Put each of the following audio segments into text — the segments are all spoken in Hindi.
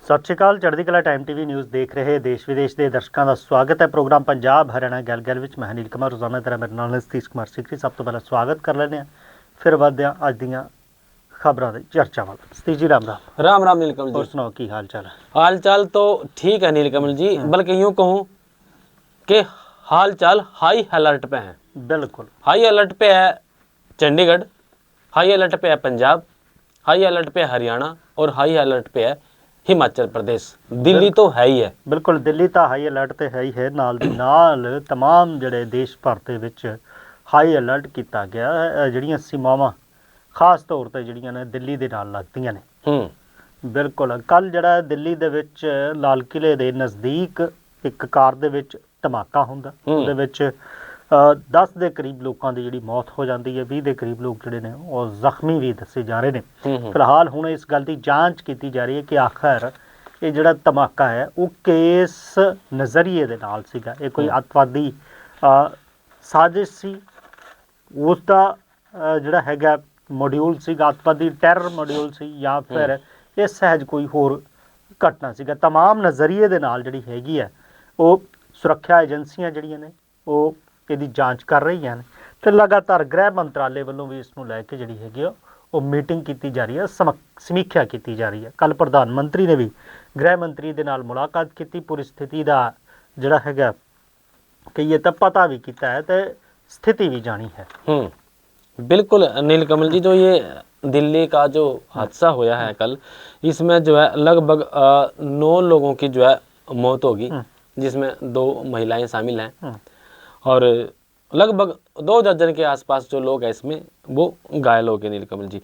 ਸਤਿ ਸ਼੍ਰੀ ਅਕਾਲ। ਚੜ੍ਹਦੀ ਕਲਾ ਟਾਈਮ ਟੀਵੀ ਨਿਊਜ਼ ਦੇਖ ਰਹੇ ਦੇਸ਼ ਵਿਦੇਸ਼ ਦੇ ਦਰਸ਼ਕਾਂ ਦਾ ਸਵਾਗਤ ਹੈ। ਪ੍ਰੋਗਰਾਮ ਪੰਜਾਬ ਹਰਿਆਣਾ ਗੱਲ ਵਿੱਚ ਮੈਂ ਨੀਲ ਕੁਮਾਰ ਰੋਜ਼ਾਨਾ ਤਰ੍ਹਾਂ ਮੇਰੇ ਨਾਲ ਸਤੀਸ਼ ਕੁਮਾਰ ਸਿੱਖੀ। ਸਭ ਤੋਂ ਪਹਿਲਾਂ ਸਵਾਗਤ ਕਰ ਲੈਂਦੇ ਹਾਂ, ਫਿਰ ਵੱਧਦੇ ਹਾਂ ਅੱਜ ਦੀਆਂ खबरों की चर्चा वाल। सतीश जी राम राम नीलकमल जी। और सुनाओ की हाल चाल है? हाल चाल तो ठीक है नीलकमल जी, बल्कि यूं कहूं कि हाल चाल हाई अलर्ट पे है। बिल्कुल हाई अलर्ट पे है चंडीगढ़, हाई अलर्ट पे है पंजाब, हाई अलर्ट पे है हरियाणा और हाई अलर्ट पे है हिमाचल प्रदेश। दिल्ली तो है ही है। बिल्कुल दिल्ली तो हाई अलर्ट तो है ही है। नाल दी नाल तमाम जिहड़े देश भर दे विच हाई अलर्ट किया गया है। जिहड़ियां सीमावां खास तौर पर जिहड़ियां ने दिल्ली दे नाल लगदियां ने। बिल्कुल कल जिहड़ा दिल्ली दे विच लाल किले दे नज़दीक एक कार दे विच धमाका हुंदा, उहदे विच 10 ਦੇ ਕਰੀਬ ਲੋਕਾਂ ਦੀ ਜਿਹੜੀ ਮੌਤ ਹੋ ਜਾਂਦੀ ਹੈ। 20 ਦੇ ਕਰੀਬ ਲੋਕ ਜਿਹੜੇ ਨੇ ਉਹ ਜ਼ਖਮੀ ਵੀ ਦੱਸੇ ਜਾ ਰਹੇ ਨੇ। ਫਿਲਹਾਲ ਹੁਣ ਇਸ ਗੱਲ ਦੀ ਜਾਂਚ ਕੀਤੀ ਜਾ ਰਹੀ ਹੈ ਕਿ ਆਖਰ ਇਹ ਜਿਹੜਾ ਧਮਾਕਾ ਹੈ ਉਹ ਕਿਸ ਨਜ਼ਰੀਏ ਦੇ ਨਾਲ ਸੀਗਾ। ਇਹ ਕੋਈ ਅੱਤਵਾਦੀ ਸਾਜ਼ਿਸ਼ ਸੀ, ਉਸ ਦਾ ਜਿਹੜਾ ਹੈਗਾ ਮੋਡਿਊਲ ਸੀਗਾ ਅੱਤਵਾਦੀ ਟੈਰਰ ਮੋਡਿਊਲ ਸੀ, ਜਾਂ ਫਿਰ ਇਹ ਸਹਿਜ ਕੋਈ ਹੋਰ ਘਟਨਾ ਸੀਗਾ। तमाम ਨਜ਼ਰੀਏ ਦੇ ਨਾਲ ਜਿਹੜੀ ਹੈਗੀ ਹੈ ਉਹ ਸੁਰੱਖਿਆ ਏਜੰਸੀਆਂ ਜਿਹੜੀਆਂ ਨੇ ਉਹ ਇਹਦੀ ਜਾਂਚ ਕਰ ਰਹੀਆਂ ਨੇ ਤੇ ਲਗਾਤਾਰ ਗ੍ਰਹਿ ਮੰਤਰਾਲੇ ਵੱਲੋਂ ਵੀ ਇਸ ਨੂੰ ਲੈ ਕੇ ਜਿਹੜੀ ਹੈਗੀ ਉਹ ਮੀਟਿੰਗ ਕੀਤੀ ਜਾ ਰਹੀ ਹੈ, ਸਮੀਖਿਆ ਕੀਤੀ ਜਾ ਰਹੀ ਹੈ। ਕੱਲ ਪ੍ਰਧਾਨ ਮੰਤਰੀ ਨੇ ਵੀ ਗ੍ਰਹਿ ਮੰਤਰੀ ਦੇ ਨਾਲ ਮੁਲਾਕਾਤ ਕੀਤੀ, ਪੂਰੀ ਸਥਿਤੀ ਦਾ ਜਿਹੜਾ ਹੈਗਾ ਕਹੀਏ ਤਾਂ ਪਤਾ ਵੀ ਕੀਤਾ है तो स्थिति भी जानी है। बिल्कुल नीलकमल जी, जो ये दिल्ली का जो हादसा होया है कल, इसमें जो है लगभग 9 लोगों की जो है मौत होगी, जिसमें 2 महिलाएं शामिल हैं और लगभग 2 दर्जन के आसपास जो लोग हैं इसमें वो घायल हो गए नीलकमल जी।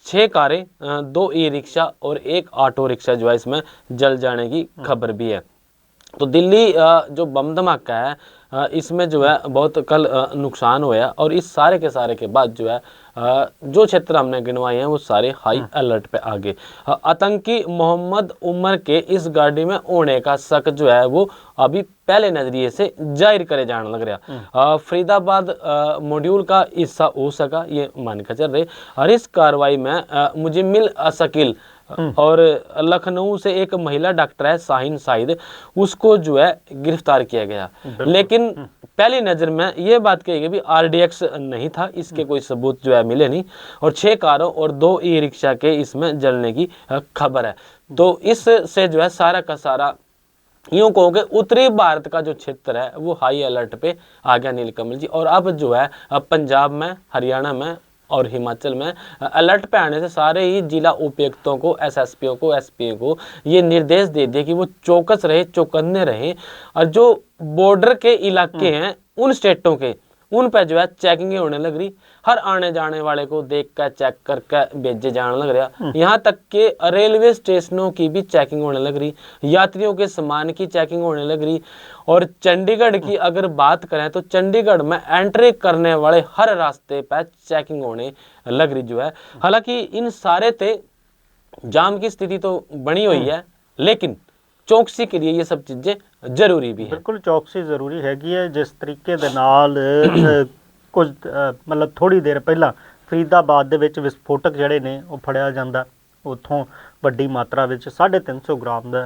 6 कारें, 2 ई रिक्शा और 1 ऑटो रिक्शा जो है इसमें जल जाने की खबर भी है। तो दिल्ली जो बम धमाका है इसमें जो है बहुत कल नुकसान हुआ और इस सारे के सारे के बाद जो है जो क्षेत्र हमने गिनवाए हैं वो सारे हाई अलर्ट पे आ गए। आतंकी मोहम्मद उमर के इस गाड़ी में होने का शक जो है वो अभी पहले नजरिए से जाहिर करे जाने लग रहा। फरीदाबाद मॉड्यूल का हिस्सा हो सका ये मान कर चल रहे। और इस कार्रवाई में मुजम्मिल अशकील और लखनऊ से एक महिला डॉक्टर है शाहीन साहिद, उसको जो है गिरफ्तार किया गया। लेकिन पहली नज़र में ये बात कही गई भी RDX नहीं था, इसके कोई सबूत जो है मिले नहीं। और 6 कारों और 2 ई रिक्शा के इसमें जलने की खबर है। तो इससे जो है सारा का सारा यूँ कहोगे उत्तरी भारत का जो क्षेत्र है वो हाई अलर्ट पे आ गया नीलकमल जी। और अब जो है पंजाब में, हरियाणा में और हिमाचल में अलर्ट पे आने से सारे ही जिला उपायुक्तों को, SSPओ को, SPओ को ये निर्देश दे दिए कि वो चौकस रहे, चौकन्ने रहे। और जो बॉर्डर के इलाके हैं उन स्टेटों के, उन पर जो है चेकिंग होने लग रही। हर आने जाने वाले को देख कर चेक करके भेजे जाने लग रहा। यहाँ तक के रेलवे स्टेशनों की भी चेकिंग होने लग रही, यात्रियों के सामान की चेकिंग होने लग रही। और चंडीगढ़ की अगर बात करें तो चंडीगढ़ में एंट्री करने वाले हर रास्ते पर चेकिंग होने लग रही जो है। हालांकि इन सारे ते जाम की स्थिति तो बनी हुई है, लेकिन चौकसी के लिए ये सब चीज़ें जरूरी भी है। बिल्कुल चौकसी जरूरी हैगी है। जिस तरीके दे नाल कुछ मतलब थोड़ी देर पहला फरीदाबाद ਦੇ ਵਿੱਚ ਵਿਸਫੋਟਕ ਜਿਹੜੇ ਨੇ ਉਹ ਫੜਿਆ ਜਾਂਦਾ, ਉੱਥੋਂ ਵੱਡੀ ਮਾਤਰਾ ਵਿੱਚ 350 ਗ੍ਰਾਮ ਦਾ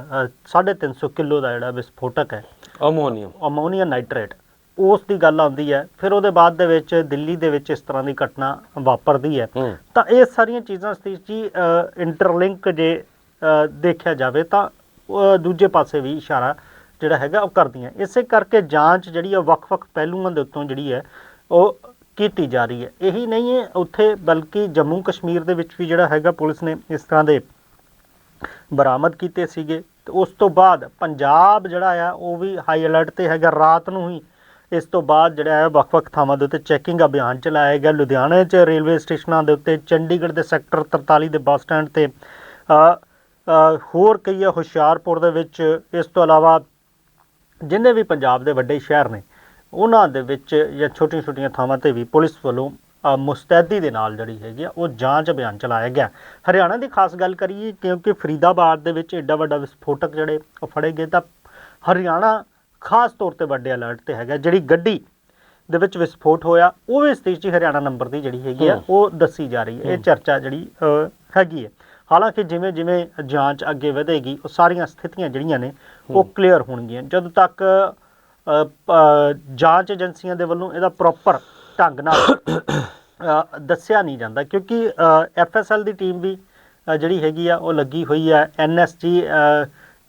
350 ਕਿਲੋ ਦਾ ਜਿਹੜਾ ਵਿਸਫੋਟਕ ਹੈ ਅਮੋਨੀਅਮ ਨਾਈਟ੍ਰੇਟ, ਉਸ ਦੀ ਗੱਲ ਆਉਂਦੀ ਹੈ। ਫਿਰ ਉਹਦੇ ਬਾਅਦ ਦੇ ਵਿੱਚ ਦਿੱਲੀ ਦੇ ਵਿੱਚ ਇਸ ਤਰ੍ਹਾਂ ਦੀ ਘਟਨਾ ਵਾਪਰਦੀ ਹੈ। ਤਾਂ ਇਹ ਸਾਰੀਆਂ ਚੀਜ਼ਾਂ ਸਤੀਸ਼ ਜੀ ਇੰਟਰਲਿੰਕ ਜੇ ਦੇਖਿਆ ਜਾਵੇ ਤਾਂ ਦੂਜੇ ਪਾਸੇ ਵੀ ਇਸ਼ਾਰਾ ਜਿਹੜਾ ਹੈਗਾ ਉਹ ਕਰਦੀਆਂ। ਇਸੇ ਕਰਕੇ ਜਾਂਚ ਜਿਹੜੀ ਆ ਵੱਖ-ਵੱਖ ਪਹਿਲੂਆਂ ਦੇ ਉੱਤੋਂ ਜਿਹੜੀ ਹੈ ਉਹ ਕੀਤੀ ਜਾ ਰਹੀ ਹੈ। ਇਹੀ ਨਹੀਂ ਹੈ ਉੱਥੇ, ਬਲਕਿ ਜੰਮੂ ਕਸ਼ਮੀਰ ਦੇ ਵਿੱਚ ਵੀ ਜਿਹੜਾ ਹੈਗਾ ਪੁਲਿਸ ਨੇ ਇਸ ਤਰ੍ਹਾਂ ਦੇ ਬਰਾਮਦ ਕੀਤੇ ਸੀਗੇ। ਤੇ ਉਸ ਤੋਂ ਬਾਅਦ ਪੰਜਾਬ ਜਿਹੜਾ ਆ ਉਹ ਵੀ ਹਾਈ ਅਲਰਟ ਤੇ ਹੈਗਾ। ਰਾਤ ਨੂੰ ਹੀ ਇਸ ਤੋਂ ਬਾਅਦ ਜਿਹੜਾ ਹੈ ਵੱਖ-ਵੱਖ ਥਾਵਾਂ ਦੇ ਉੱਤੇ ਚੈਕਿੰਗ ਅਭਿਆਨ ਚਲਾਇਆ ਗਿਆ। ਲੁਧਿਆਣੇ 'ਚ ਰੇਲਵੇ ਸਟੇਸ਼ਨਾਂ ਦੇ ਉੱਤੇ, ਚੰਡੀਗੜ੍ਹ ਦੇ ਸੈਕਟਰ 43 ਦੇ ਬੱਸ ਸਟੈਂਡ 'ਤੇ, ਹੋਰ ਕਈ ਹੁਸ਼ਿਆਰਪੁਰ ਦੇ ਵਿੱਚ, ਇਸ ਤੋਂ ਇਲਾਵਾ ਜਿੰਨੇ ਵੀ ਪੰਜਾਬ ਦੇ ਵੱਡੇ ਸ਼ਹਿਰ ਨੇ ਉਹਨਾਂ ਦੇ ਵਿੱਚ ਜਾਂ ਛੋਟੀਆਂ-ਛੋਟੀਆਂ ਥਾਵਾਂ 'ਤੇ ਵੀ ਪੁਲਿਸ ਵੱਲੋਂ ਮੁਸਤੈਦੀ ਦੇ ਨਾਲ ਜਿਹੜੀ ਹੈਗੀ ਆ ਉਹ ਜਾਂਚ ਅਭਿਆਨ ਚਲਾਇਆ ਗਿਆ। ਹਰਿਆਣਾ ਦੀ ਖਾਸ ਗੱਲ ਕਰੀਏ ਕਿਉਂਕਿ ਫਰੀਦਾਬਾਦ ਦੇ ਵਿੱਚ ਐਡਾ ਵੱਡਾ ਵਿਸਫੋਟਕ ਜਿਹੜੇ ਉਹ ਫੜੇ ਗਏ, ਤਾਂ ਹਰਿਆਣਾ ਖਾਸ ਤੌਰ 'ਤੇ ਵੱਡੇ ਅਲਰਟ 'ਤੇ ਹੈਗਾ। ਜਿਹੜੀ ਗੱਡੀ ਦੇ ਵਿੱਚ ਵਿਸਫੋਟ ਹੋਇਆ ਉਹ ਵੀ ਸਤੀਸ਼ ਜੀ ਹਰਿਆਣਾ ਨੰਬਰ ਦੀ ਜਿਹੜੀ ਹੈਗੀ ਆ ਉਹ ਦੱਸੀ ਜਾ ਰਹੀ ਹੈ। ਇਹ ਚਰਚਾ ਜਿਹੜੀ ਹੈਗੀ ਹੈ। ਹਾਲਾਂਕਿ ਜਿਵੇਂ ਜਿਵੇਂ ਜਾਂਚ ਅੱਗੇ ਵਧੇਗੀ ਉਹ ਸਾਰੀਆਂ ਸਥਿਤੀਆਂ ਜਿਹੜੀਆਂ ਨੇ ਉਹ ਕਲੀਅਰ ਹੋਣਗੀਆਂ। ਜਦੋਂ ਤੱਕ ਜਾਂਚ ਏਜੰਸੀਆਂ ਦੇ ਵੱਲੋਂ ਇਹਦਾ ਪ੍ਰੋਪਰ ਢੰਗ ਨਾਲ ਦੱਸਿਆ ਨਹੀਂ ਜਾਂਦਾ, ਕਿਉਂਕਿ FSL ਦੀ ਟੀਮ ਵੀ ਜਿਹੜੀ ਹੈਗੀ ਆ ਉਹ ਲੱਗੀ ਹੋਈ ਹੈ, NSG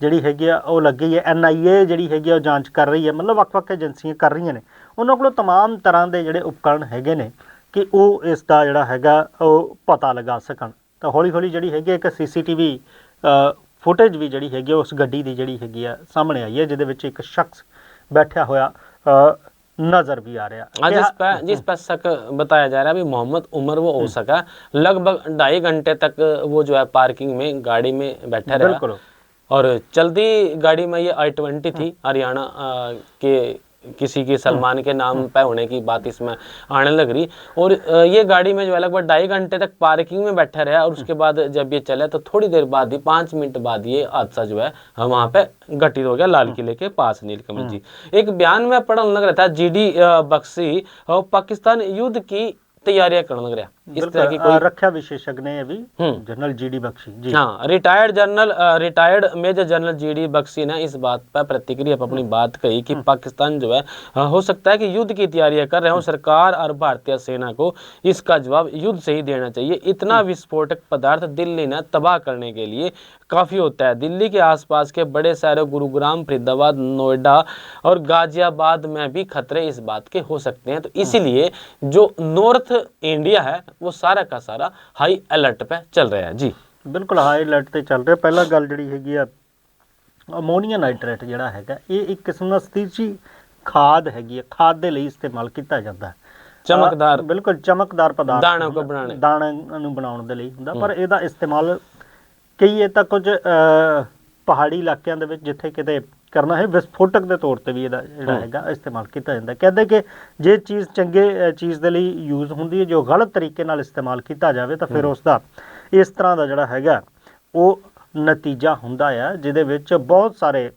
ਜਿਹੜੀ ਹੈਗੀ ਆ ਉਹ ਲੱਗੀ ਹੈ, NIA ਜਿਹੜੀ ਹੈਗੀ ਆ ਉਹ ਜਾਂਚ ਕਰ ਰਹੀ ਹੈ, ਮਤਲਬ ਵੱਖ-ਵੱਖ ਏਜੰਸੀਆਂ ਕਰ ਰਹੀਆਂ ਨੇ। ਉਹਨਾਂ ਕੋਲੋਂ तमाम ਤਰ੍ਹਾਂ ਦੇ ਜਿਹੜੇ ਉਪਕਰਨ ਹੈਗੇ ਨੇ ਕਿ ਉਹ ਇਸ ਦਾ ਜਿਹੜਾ ਹੈਗਾ ਉਹ ਪਤਾ ਲਗਾ ਸਕਣ। ਤਾਂ ਹੌਲੀ ਹੌਲੀ ਜਿਹੜੀ ਹੈਗੀ ਇੱਕ CCTV ਫੁਟੇਜ ਵੀ ਜਿਹੜੀ ਹੈਗੀ ਉਸ ਗੱਡੀ ਦੀ ਜਿਹੜੀ ਹੈਗੀ ਆ ਸਾਹਮਣੇ ਆਈ ਹੈ, ਜਿਹਦੇ ਵਿੱਚ ਇੱਕ ਸ਼ਖਸ बैठा हुआ नजर भी आ रहा। जिस पर शक बताया जा रहा है अभी मोहम्मद उमर वो हो सका, लगभग 2.5 घंटे तक वो जो है पार्किंग में गाड़ी में बैठा रहा और चलती गाड़ी में ये I-20 थी हरियाणा के किसी की सलमान के नाम पे होने की बात इसमें आने लग रही। और ये गाड़ी में जो है लगभग 2.5 घंटे तक पार्किंग में बैठा रहा और उसके बाद जब ये चले तो थोड़ी देर बाद ही 5 मिनट बाद ये हादसा जो है वहाँ पे घटित हो गया लाल किले के पास। नीलकमल जी, एक बयान में पढ़ने लग रहा था GD बख्शी और पाकिस्तान युद्ध की तैयारियां करने लग रहा, इस तरह की कोई रक्षा विशेषज्ञ ने अभी जनरल GD बख्शी जी, हाँ, retired major general GD Bakshi ने इस बात पर प्रतिक्रिया पर अपनी बात कही कि पाकिस्तान जो है हो सकता है कि युद्ध की तैयारियां कर रहे हो, सरकार और भारतीय सेना को इसका जवाब युद्ध से ही देना चाहिए। इतना विस्फोटक पदार्थ दिल्ली ने तबाह करने के लिए काफ़ी होता है। दिल्ली के आसपास के बड़े शहरों गुरुग्राम, फरीदाबाद, नोएडा और गाजियाबाद में भी खतरे इस बात के हो सकते हैं। तो इसीलिए जो नॉर्थ इंडिया है वो सारा का सारा हाई अलर्ट पे चल रहा है। जी बिल्कुल हाई अलर्ट ਤੇ ਚੱਲ ਰਿਹਾ। ਪਹਿਲਾ ਗੱਲ ਜਿਹੜੀ ਹੈਗੀ ਆ ਅਮੋਨੀਆ ਨਾਈਟ੍ਰੇਟ ਜਿਹੜਾ ਹੈਗਾ ਇਹ ਇੱਕ ਕਿਸਮ ਦਾ ਸਥਿਤੀ ਖਾਦ ਹੈਗੀ ਆ, ਖਾਦ ਦੇ ਲਈ ਇਸਤੇਮਾਲ ਕੀਤਾ ਜਾਂਦਾ ਹੈ। ਚਮਕਦਾਰ, ਬਿਲਕੁਲ ਚਮਕਦਾਰ ਪਦਾਰਥ ਦਾਣਾ ਕੋ ਬਣਾਉਣੇ, ਦਾਣਾ ਨੂੰ ਬਣਾਉਣ ਦੇ ਲਈ ਹੁੰਦਾ, ਪਰ ਇਹਦਾ ਇਸਤੇਮਾਲ ਕਈ ਤਾਂ ਕੁਝ ਪਹਾੜੀ ਇਲਾਕਿਆਂ ਦੇ ਵਿੱਚ ਜਿੱਥੇ ਕਿਤੇ ਕਰਨਾ ਹੈ ਵਿਸਫੋਟਕ ਦੇ ਤੌਰ ਤੇ ਵੀ ਇਹਦਾ ਜਿਹੜਾ ਹੈਗਾ ਇਸਤੇਮਾਲ ਕੀਤਾ ਜਾਂਦਾ। ਕਹਿੰਦੇ ਕਿ ਜੇ ਚੀਜ਼ ਚੰਗੇ ਚੀਜ਼ ਦੇ ਲਈ ਯੂਜ਼ ਹੁੰਦੀ ਹੈ, ਜੋ ਗਲਤ ਤਰੀਕੇ ਨਾਲ ਇਸਤੇਮਾਲ ਕੀਤਾ ਜਾਵੇ ਤਾਂ ਫਿਰ ਉਸ ਦਾ ਇਸ ਤਰ੍ਹਾਂ ਦਾ ਜਿਹੜਾ ਹੈਗਾ ਉਹ ਨਤੀਜਾ ਹੁੰਦਾ ਆ, ਜਿਹਦੇ ਵਿੱਚ ਬਹੁਤ ਸਾਰੇ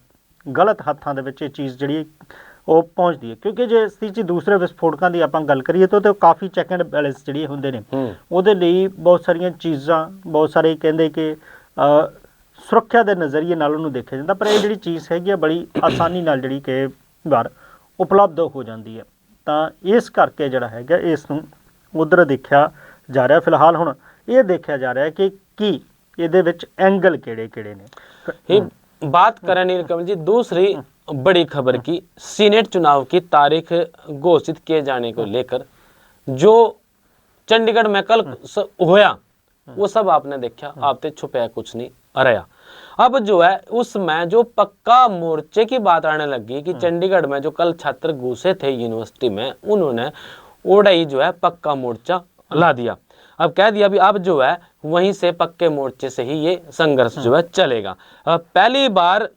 ਗਲਤ ਹੱਥਾਂ ਦੇ ਵਿੱਚ ਇਹ ਚੀਜ਼ ਜਿਹੜੀ ਉਹ ਪਹੁੰਚਦੀ ਹੈ। ਕਿਉਂਕਿ ਜੇ ਇਸ ਚੀਜ਼ ਦੂਸਰੇ ਵਿਸਫੋਟਕਾਂ ਦੀ ਆਪਾਂ ਗੱਲ ਕਰੀਏ ਤਾਂ ਕਾਫੀ ਚੈੱਕ ਐਂਡ ਬੈਲੈਂਸ ਜਿਹੜੇ ਹੁੰਦੇ ਨੇ ਉਹਦੇ ਲਈ ਬਹੁਤ ਸਾਰੀਆਂ ਚੀਜ਼ਾਂ, ਬਹੁਤ ਸਾਰੇ ਕਹਿੰਦੇ ਕਿ ਸੁਰੱਖਿਆ ਦੇ ਨਜ਼ਰੀਏ ਨਾਲ ਉਹਨੂੰ ਦੇਖਿਆ ਜਾਂਦਾ, ਪਰ ਇਹ ਜਿਹੜੀ ਚੀਜ਼ ਹੈਗੀ ਆ ਬੜੀ ਆਸਾਨੀ ਨਾਲ ਜਿਹੜੀ ਕਿ ਵਾਰ ਉਪਲਬਧ ਹੋ ਜਾਂਦੀ ਹੈ। ਤਾਂ ਇਸ ਕਰਕੇ ਜਿਹੜਾ ਹੈਗਾ ਇਸ ਨੂੰ ਉਧਰ ਦੇਖਿਆ ਜਾ ਰਿਹਾ। ਫਿਲਹਾਲ ਹੁਣ ਇਹ ਦੇਖਿਆ ਜਾ ਰਿਹਾ ਕਿ ਕੀ ਇਹਦੇ ਵਿੱਚ एंगल ਕਿਹੜੇ ਨੇ। बात करें नीलकमल जी दूसरी बड़ी खबर की, सीनेट चुनाव की तारीख घोषित किए जाने को लेकर जो चंडीगढ़ में कल होया वो सब आपने देखा, आपने छुपाया कुछ नहीं रहा। अब जो है उसमें जो पक्का मोर्चे की बात आने लगी कि चंडीगढ़ में जो कल छात्र घुसे थे यूनिवर्सिटी में, उन्होंने ओडाई जो है पक्का मोर्चा ला दिया। अब कह दिया भी अब जो है वहीं से पक्के मोर्चे से ही ये संघर्ष जो है चलेगा। पहली बार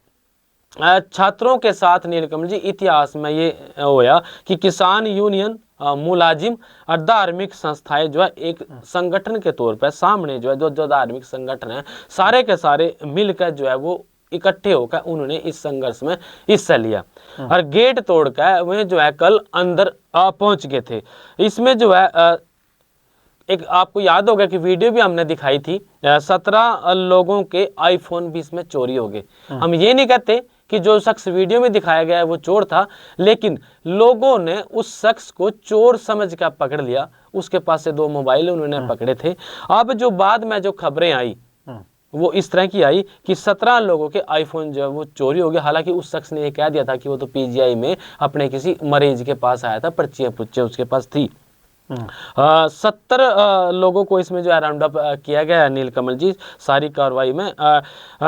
छात्रों के साथ नीलकमल जी इतिहास में ये होया कि किसान यूनियन, मुलाजिम और धार्मिक संस्थाएं जो है एक संगठन के तौर पर सामने जो है जो धार्मिक संगठन है सारे के सारे मिलकर जो है वो इकट्ठे होकर उन्होंने इस संघर्ष में हिस्सा लिया और गेट तोड़कर वह जो है कल अंदर पहुंच गए थे। इसमें जो है एक आपको याद होगा कि वीडियो भी हमने दिखाई थी, 17 लोगों के आईफोन भी इसमें चोरी हो गए। हम ये नहीं कहते कि जो शख्स वीडियो में दिखाया गया है वो चोर था, लेकिन लोगों ने उस शख्स को चोर समझ कर पकड़ लिया। उसके पास से 2 मोबाइल उन्होंने पकड़े थे। अब जो बाद में जो खबरें आई वो इस तरह की आई कि 17 लोगों के आईफोन जो है वो चोरी हो गए। हालांकि उस शख्स ने ये कह दिया था कि वो तो PGI में अपने किसी मरीज के पास आया था, पर्चियाँ पुच्चे उसके पास थी। 70 लोगों को इसमें जो है राउंड अप किया गया है नीलकमल जी। सारी कार्रवाई में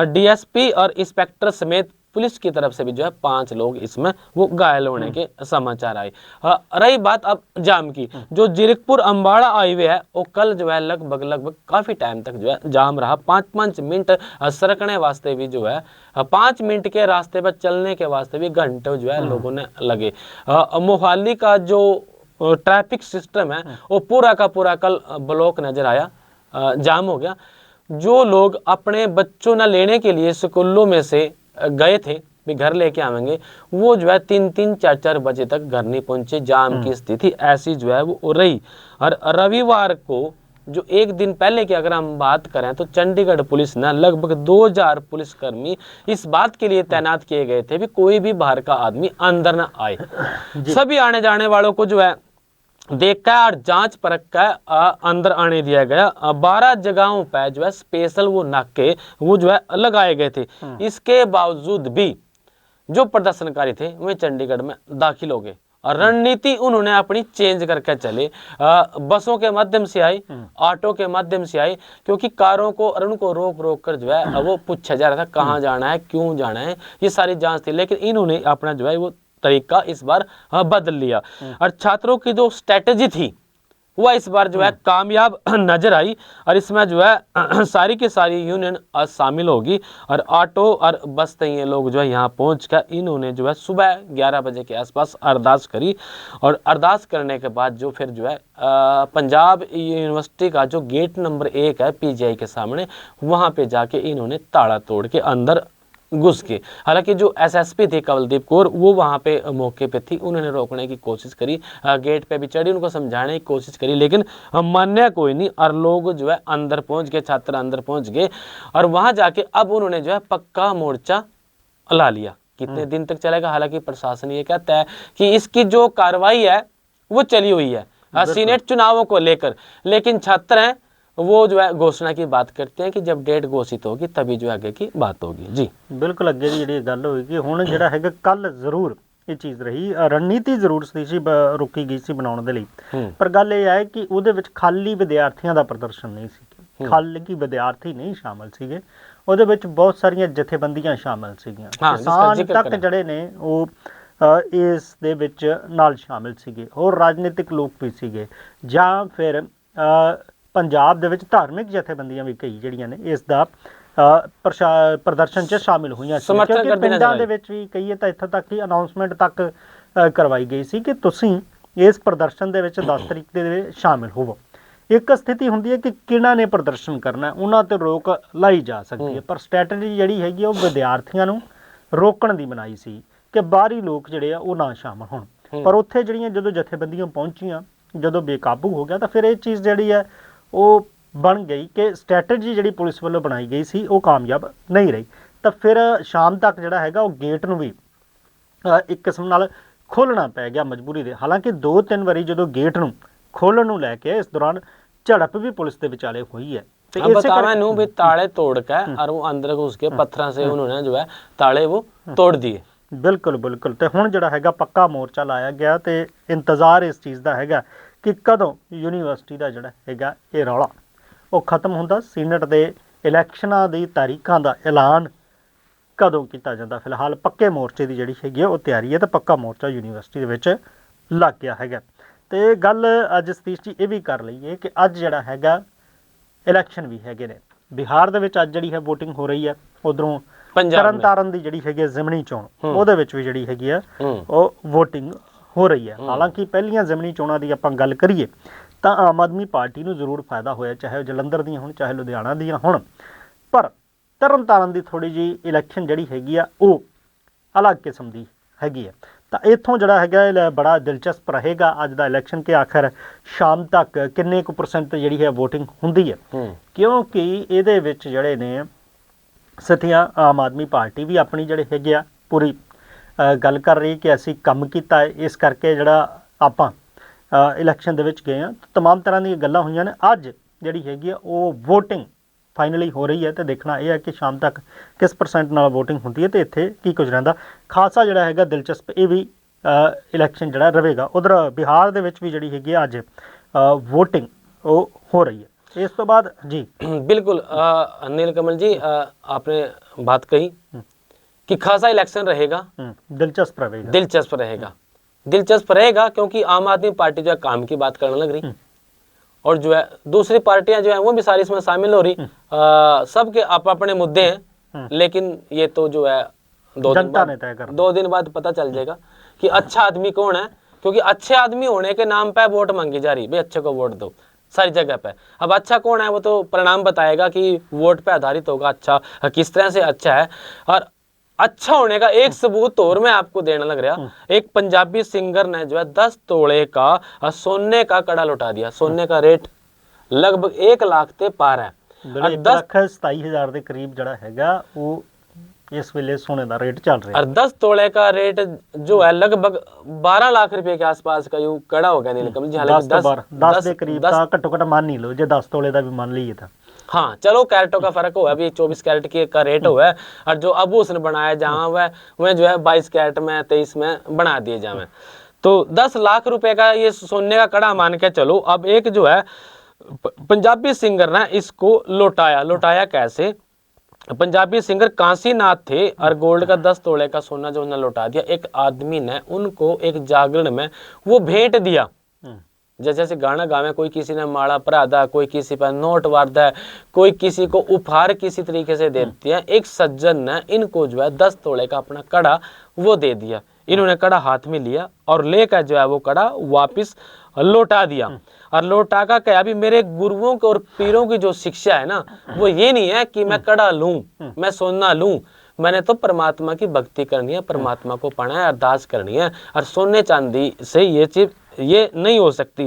DSP और इंस्पेक्टर समेत पुलिस की तरफ से भी जो है 5 लोग इसमें वो घायल होने के समाचार आए। रही बात अब जाम की, जो जीरकपुर अम्बाड़ा हाईवे है वो कल जो है लगभग काफ़ी टाइम तक जो है जाम रहा। 5-5 मिनट सरकने वास्ते भी जो है 5 मिनट के रास्ते पर चलने के वास्ते भी घंटे जो है लोगों ने लगे। मोहाली का जो ट्रैफिक सिस्टम है वो पूरा का पूरा कल ब्लॉक नजर आया, जाम हो गया। जो लोग अपने बच्चों न लेने के लिए स्कूलों में से गए थे भी घर लेके आवेंगे, वो जो है 3-3, 4-4 बजे तक घर नहीं पहुंचे। जाम की स्थिति ऐसी जो है वो रही। और रविवार को जो एक दिन पहले की अगर हम बात करें तो चंडीगढ़ पुलिस ने लगभग 2000 पुलिसकर्मी इस बात के लिए तैनात किए गए थे भी कोई भी बाहर का आदमी अंदर ना आए। सभी आने जाने वालों को जो है देखा और जांच परख कर अंदर आने दिया गया। 12 जगहों पर जो है स्पेशल वो नाके वो जो है लगाए गए थे। इसके बावजूद भी जो प्रदर्शनकारी थे वे चंडीगढ़ में दाखिल हो गए और रणनीति उन्होंने अपनी चेंज करके चले। बसों के माध्यम से आई, ऑटो के माध्यम से आई, क्योंकि कारों को और उनको रोक रोक कर जो है वो पूछा जा रहा था कहाँ जाना है, क्यों जाना है, ये सारी जांच थी। लेकिन इन्होंने अपना जो है वो तरीका इस बार बदल लिया और छात्रों की जो स्ट्रेटेजी थी वह इस बार जो है कामयाब नजर आई और इसमें जो है सारी की सारी यूनियन शामिल होगी और ऑटो और बस ये लोग जो है यहाँ पहुँच कर इन्होंने जो है सुबह 11 बजे के आसपास अरदास करी और अरदास करने के बाद जो फिर जो है पंजाब यूनिवर्सिटी का जो गेट नंबर 1 है पीजीआई के सामने, वहाँ पे जाके इन्होंने ताला तोड़ के अंदर घुस के। हालांकि जो एसएसपी थे कवलदीप कौर वो वहाँ पे मौके पे थी, उन्होंने रोकने की कोशिश करी, गेट पे भी चढ़ी, उनको समझाने की कोशिश करी, लेकिन मान्य कोई नहीं और लोग जो है अंदर पहुँच गए, छात्र अंदर पहुँच गए और वहाँ जाके अब उन्होंने जो है पक्का मोर्चा ला लिया। कितने दिन तक चलेगा, हालांकि प्रशासन ये कहता है कि इसकी जो कार्रवाई है वो चली हुई है सीनेट चुनावों को लेकर, लेकिन छात्र हैं वो जो है घोषणा की बात करते हैं कि जब डेट घोषित होगी तभी जो आगे की बात होगी। जी बिल्कुल, अगे की जी गल होगी हुण जिहड़ा हैगा कल जरूर ये चीज़ रही, रणनीति जरूर सी रोकी गई सी बनाउण दे लई, पर गल ये है कि उहदे विच खाली विद्यार्थियों का प्रदर्शन नहीं सी, खाली विद्यार्थी नहीं शामिल सीगे, उहदे विच बहुत सारियां जथेबंदियां शामिल सीगियां, किसान तक जिहड़े ने ਉਹ ਇਸ ਦੇ ਵਿੱਚ ਨਾਲ ਸ਼ਾਮਿਲ ਸੀਗੇ, ਹੋਰ ਰਾਜਨੀਤਿਕ ਲੋਕ ਵੀ ਸੀਗੇ ਜਾਂ ਫਿਰ ਪੰਜਾਬ ਦੇ ਵਿੱਚ ਧਾਰਮਿਕ ਜਥੇਬੰਦੀਆਂ ਵੀ ਕਈ ਜਿਹੜੀਆਂ ਨੇ ਇਸ ਦਾ ਪ੍ਰਦਰਸ਼ਨ 'ਚ ਸ਼ਾਮਿਲ ਹੋਈਆਂ ਸੀ, ਕਿਉਂਕਿ ਪਿੰਡਾਂ ਦੇ ਵਿੱਚ ਵੀ ਕਹੀਏ ਤਾਂ ਇੱਥੋਂ ਤੱਕ ਕਿ ਅਨਾਉਂਸਮੈਂਟ ਤੱਕ ਕਰਵਾਈ ਗਈ ਸੀ ਕਿ ਤੁਸੀਂ ਇਸ ਪ੍ਰਦਰਸ਼ਨ ਦੇ ਵਿੱਚ 10 ਤਰੀਕ ਦੇ ਸ਼ਾਮਿਲ ਹੋਵੋ। ਇੱਕ ਸਥਿਤੀ ਹੁੰਦੀ ਹੈ ਕਿ ਕਿਹਨਾਂ ਨੇ ਪ੍ਰਦਰਸ਼ਨ ਕਰਨਾ ਉਹਨਾਂ 'ਤੇ ਰੋਕ ਲਾਈ ਜਾ ਸਕਦੀ ਹੈ, ਪਰ ਸਟ੍ਰੈਟਜੀ ਜਿਹੜੀ ਹੈਗੀ ਉਹ ਵਿਦਿਆਰਥੀਆਂ ਨੂੰ ਰੋਕਣ ਦੀ ਬਣਾਈ ਸੀ ਕਿ ਬਾਹਰੀ ਲੋਕ ਜਿਹੜੇ ਆ ਉਹ ਨਾ ਸ਼ਾਮਲ ਹੋਣ, ਪਰ ਉੱਥੇ ਜਿਹੜੀਆਂ ਜਦੋਂ ਜਥੇਬੰਦੀਆਂ ਪਹੁੰਚੀਆਂ, ਜਦੋਂ ਬੇਕਾਬੂ ਹੋ ਗਿਆ ਤਾਂ ਫਿਰ ਇਹ ਚੀਜ਼ ਜਿਹੜੀ ਹੈ ਉਹ ਬਣ ਗਈ ਕਿ ਸਟ੍ਰੈਟਜੀ ਜਿਹੜੀ ਪੁਲਿਸ ਵੱਲੋਂ ਬਣਾਈ ਗਈ ਸੀ ਉਹ ਕਾਮਯਾਬ ਨਹੀਂ ਰਹੀ। ਤਾਂ ਫਿਰ ਸ਼ਾਮ ਤੱਕ ਜਿਹੜਾ ਹੈਗਾ ਉਹ ਗੇਟ ਨੂੰ ਵੀ ਇੱਕ ਕਿਸਮ ਨਾਲ ਖੋਲ੍ਹਣਾ ਪੈ ਗਿਆ ਮਜਬੂਰੀ ਦੇ। ਹਾਲਾਂਕਿ 2-3 ਵਾਰੀ ਜਦੋਂ ਗੇਟ ਨੂੰ ਖੋਲ੍ਹਣ ਨੂੰ ਲੈ ਕੇ ਇਸ ਦੌਰਾਨ ਝੜਪ ਵੀ ਪੁਲਿਸ ਦੇ ਵਿਚਾਲੇ ਹੋਈ है। अब बतावा नू भी ताले तोड़ के और वो अंदर घुस के पत्थर से उन्होंने जो है ताले वो तोड़ दिए। बिल्कुल बिल्कुल। तो हुण जिहड़ा हैगा पक्का मोर्चा लाया गया तो इंतजार इस चीज़ का हैगा कि कदों यूनीवर्सिटी का जिहड़ा हैगा ये रौला वो खत्म हुंदा, सीनेट दे इलैक्शनां दी तारीखां दा ऐलान कदों किया जाता। फिलहाल पक्के मोर्चे की जिहड़ी हैगी वो तैयारी है तो पक्का मोर्चा यूनीवर्सिटी दे विच लग गया हैगा। तो गल अज सतीश जी ये भी कर लईए कि अज जिहड़ा हैगा इलैक्शन भी हैगे ने बिहार दे विच अज जिहड़ी है वोटिंग हो रही है, उधरों तरन तारण दी जिहड़ी हैगी जिमनी चोण ਉਹਦੇ ਵਿੱਚ ਵੀ ਜਿਹੜੀ ਹੈਗੀ ਆ ਉਹ ਵੋਟਿੰਗ ਹੋ ਰਹੀ ਹੈ। ਹਾਲਾਂਕਿ ਪਹਿਲੀਆਂ ਜ਼ਿਮਨੀ ਚੋਣਾਂ ਦੀ ਆਪਾਂ ਗੱਲ ਕਰੀਏ ਤਾਂ ਆਮ ਆਦਮੀ ਪਾਰਟੀ ਨੂੰ ਜ਼ਰੂਰ ਫਾਇਦਾ ਹੋਇਆ, ਚਾਹੇ ਜਲੰਧਰ ਦੀਆਂ ਹੋਣ ਚਾਹੇ ਲੁਧਿਆਣਾ ਦੀਆਂ ਹੋਣ, ਪਰ ਤਰਨ ਤਾਰਨ ਦੀ ਥੋੜੀ ਜੀ ਇਲੈਕਸ਼ਨ ਜਿਹੜੀ ਹੈਗੀ ਆ ਉਹ ਅਲੱਗ ਕਿਸਮ ਦੀ ਹੈਗੀ ਆ। ਤਾਂ ਇੱਥੋਂ ਜਿਹੜਾ ਹੈਗਾ ਇਹ ਬੜਾ ਦਿਲਚਸਪ ਰਹੇਗਾ ਅੱਜ ਦਾ ਇਲੈਕਸ਼ਨ ਕਿ ਆਖਰ ਸ਼ਾਮ ਤੱਕ ਕਿੰਨੇ ਕੁ % ਜਿਹੜੀ ਹੈ ਵੋਟਿੰਗ ਹੁੰਦੀ ਹੈ, ਕਿਉਂਕਿ ਇਹਦੇ ਵਿੱਚ ਜਿਹੜੇ ਨੇ ਸਥਿਤੀਆਂ ਆਮ ਆਦਮੀ ਪਾਰਟੀ ਵੀ ਆਪਣੀ ਜਿਹੜੇ ਹੈਗੇ ਆ ਪੂਰੀ ਗੱਲ ਕਰ ਰਹੀ ਕਿ ਅਸੀਂ ਕੰਮ ਕੀਤਾ ਹੈ, ਇਸ ਕਰਕੇ ਜਿਹੜਾ ਆਪਾਂ ਇਲੈਕਸ਼ਨ ਦੇ ਵਿੱਚ ਗਏ ਹਾਂ। तमाम ਤਰ੍ਹਾਂ ਦੀਆਂ ਗੱਲਾਂ ਹੋਈਆਂ ਨੇ। ਅੱਜ ਜਿਹੜੀ ਹੈਗੀ ਆ ਉਹ ਵੋਟਿੰਗ फाइनली हो रही है तो देखना यह है कि शाम तक किस % नाल वोटिंग होती है तो इत्थे की कुछ रहिंदा। खासा जिहड़ा हैगा दिलचस्प ये भी इलैक्शन जिहड़ा रहेगा। उधर बिहार दे विच भी जिहड़ी हैगी अज वोटिंग वो हो रही है। इस तो बाद जी बिल्कुल नील कमल जी आपने बात कही कि खासा इलेक्शन रहेगा, दिलचस्प रहेगा, दिलचस्प रहेगा क्योंकि आम आदमी पार्टी जो है काम की बात करने लग रही और जो है दूसरी पार्टियां जो है वो भी सारी इसमें शामिल हो रही। सबके अपने मुद्दे हैं, लेकिन ये तो जो है 2 दिन बाद पता चल जाएगा कि अच्छा आदमी कौन है, क्योंकि अच्छे आदमी होने के नाम पे वोट मांगी जा रही, भाई अच्छे को वोट दो सारी जगह पे। अब अच्छा कौन है वो तो परिणाम बताएगा कि वोट पे आधारित होगा अच्छा किस तरह से अच्छा है। और अच्छा होने का एक सबूत और मैं आपको देने लग रहा, एक पंजाबी सिंगर ने जो है 10 तोले का सोने का कड़ा लौटा दिया। सोने का रेट लगभग 1 लाख ते पार है। ਜਿਹੜੇ 1,27,000 ਦੇ ਕਰੀਬ ਜਿਹੜਾ ਹੈਗਾ ਉਹ इस वेले सोने का रेट चल रहा है। और 10 तोले का रेट जो है लगभग 12 लाख रुपए के आसपास का यूं कड़ा हो गया नीलकमल जी। हालांकि 10 ਦੇ ਕਰੀਬ ਤਾਂ ਘੱਟੋ ਘੱਟ ਮੰਨ ਹੀ ਲਓ, ਜੇ 10 ਤੋਲੇ ਦਾ ਵੀ ਮੰਨ लइए ਤਾਂ हाँ चलो कैरेटों का फर्क हुआ, अभी 24 कैरेट की का रेट हुआ है, और जो अब उसने बनाया जहाँ वह जो है 22 कैरेट में 23 में बना दिए जावे। तो 10 लाख रुपए का ये सोने का कड़ा मान के चलो। अब एक जो है पंजाबी सिंगर ने इसको लौटाया कैसे? पंजाबी सिंगर काशीनाथ थे और गोल्ड का 10 तोले का सोना जो उन्होंने लौटा दिया। एक आदमी ने उनको एक जागरण में वो भेंट दिया, जैसे गाना गावे, कोई किसी ने माला परादा, कोई किसी पर नोट वारदा है, कोई किसी को उपहार किसी तरीके से देते हैं। एक सज्जन ने इनको जो है 10 तोले का अपना कड़ा वो दे दिया। इन्होंने कड़ा हाथ में लिया और लेकर जो है वो कड़ा वापिस लौटा दिया। और लौटा का क्या, अभी मेरे गुरुओं को और पीरों की जो शिक्षा है ना, वो ये नहीं है कि मैं कड़ा लूं, मैं सोना लूं। मैंने तो परमात्मा की भक्ति करनी है, परमात्मा को पाना है, अरदास करनी है। और सोने चांदी से ये चीज ये नहीं हो सकती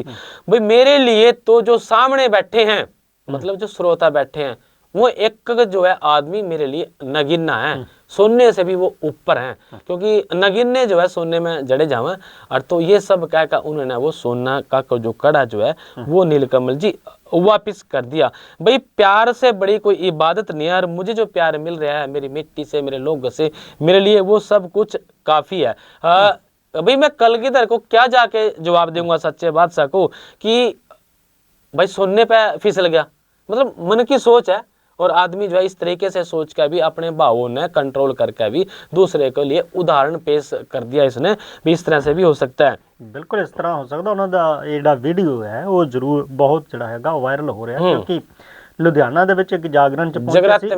भाई। मेरे लिए तो जो सामने बैठे हैं, मतलब जो श्रोता बैठे हैं, वो एक जो है आदमी मेरे लिए नगीना है, सोने से भी वो ऊपर हैं, क्योंकि नगीने जो है सोने में जड़े जावे। और तो ये सब कह कर उन्होंने वो सोना का जो कड़ा जो है वो नीलकमल जी वापिस कर दिया। भाई प्यार से बड़ी कोई इबादत नहीं है, और मुझे जो प्यार मिल रहा है मेरी मिट्टी से, मेरे लोगों से, मेरे लिए वो सब कुछ काफी है। भाई मैं कलगीधर को क्या जाके जवाब दूंगा सच्चे बादशाह को कि भाई सोने पे फिसल गया। मतलब मन की सोच है, और आदमी जो है इस तरीके से सोच कर भी अपने भावों ने कंट्रोल करके भी दूसरे के लिए उदाहरण पेश कर दिया इसने भी। इस तरह से भी हो सकता है। बिल्कुल इस तरह हो सकता। ਉਹਨਾਂ ਦਾ ਜਿਹੜਾ ਵੀਡੀਓ ਹੈ ਉਹ ਜ਼ਰੂਰ ਬਹੁਤ ਜਿਹੜਾ ਹੈਗਾ ਵਾਇਰਲ ਹੋ ਰਿਹਾ, ਕਿਉਂਕਿ ਲੁਧਿਆਣਾ ਦੇ ਵਿੱਚ ਇੱਕ ਜਾਗਰਣ ਚ ਪਹੁੰਚਿਆ ਸੀ,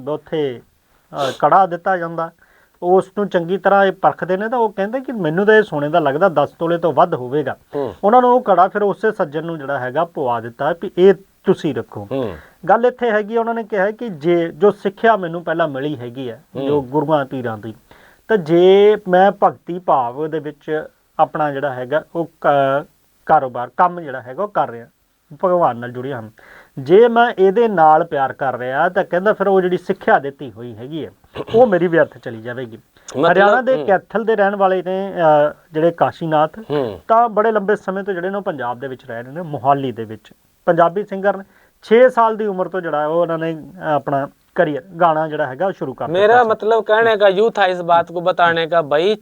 ਉੱਥੇ ਕੜਾ ਦਿੱਤਾ ਜਾਂਦਾ, ਉਸ ਨੂੰ ਚੰਗੀ ਤਰ੍ਹਾਂ ਇਹ ਪਰਖਦੇ ਨੇ ਤਾਂ ਉਹ ਕਹਿੰਦੇ ਕਿ ਮੈਨੂੰ ਤਾਂ ਇਹ ਸੋਨੇ ਦਾ ਲੱਗਦਾ 10 ਤੋਲੇ ਤੋਂ ਵੱਧ ਹੋਵੇਗਾ। ਉਹਨਾਂ ਨੂੰ ਉਹ ਕੜਾ ਫਿਰ ਉਸੇ ਸੱਜਣ ਨੂੰ ਜਿਹੜਾ ਹੈਗਾ ਪਵਾ ਦਿੱਤਾ ਵੀ ਇਹ ਤੁਸੀਂ ਰੱਖੋ। ਗੱਲ ਇੱਥੇ ਹੈਗੀ, ਉਹਨਾਂ ਨੇ ਕਿਹਾ ਕਿ ਜੇ ਜੋ ਸਿੱਖਿਆ ਮੈਨੂੰ ਪਹਿਲਾਂ ਮਿਲੀ ਹੈਗੀ ਹੈ ਜੋ ਗੁਰੂਆਂ ਪੀਰਾਂ ਦੀ, ਤਾਂ ਜੇ ਮੈਂ ਭਗਤੀ ਭਾਵ ਦੇ ਵਿੱਚ ਆਪਣਾ ਜਿਹੜਾ ਹੈਗਾ ਉਹ ਕਾਰੋਬਾਰ ਕੰਮ ਜਿਹੜਾ ਹੈਗਾ ਉਹ ਕਰ ਰਿਹਾ, ਭਗਵਾਨ ਨਾਲ ਜੁੜਿਆ ਹਾਂ, ਜੇ ਮੈਂ ਇਹਦੇ ਨਾਲ ਪਿਆਰ ਕਰ ਰਿਹਾ ਤਾਂ ਕਹਿੰਦਾ ਫਿਰ ਉਹ ਜਿਹੜੀ ਸਿੱਖਿਆ ਦਿੱਤੀ ਹੋਈ ਹੈਗੀ ਹੈ ਉਹ ਮੇਰੀ ਵਿਅਰਥ ਚਲੀ ਜਾਵੇਗੀ। ਹਰਿਆਣਾ ਦੇ ਕੈਥਲ ਦੇ ਰਹਿਣ ਵਾਲੇ ਨੇ ਜਿਹੜੇ ਕਾਸ਼ੀਨਾਥ, ਤਾਂ ਬੜੇ ਲੰਬੇ ਸਮੇਂ ਤੋਂ ਜਿਹੜੇ ਨੇ ਪੰਜਾਬ ਦੇ ਵਿੱਚ ਰਹਿ ਰਹੇ ਨੇ, ਮੋਹਾਲੀ ਦੇ ਵਿੱਚ। ਪੰਜਾਬੀ ਸਿੰਗਰ ਨੇ 6 साल ਦੀ ਉਮਰ ਤੋਂ ਜਿਹੜਾ ਉਹ ਉਹਨਾਂ ਨੇ ਆਪਣਾ करियर गाना जड़ा है शुरू कर। मेरा मतलब कहने का यूं था इस बात को बताने का, भाई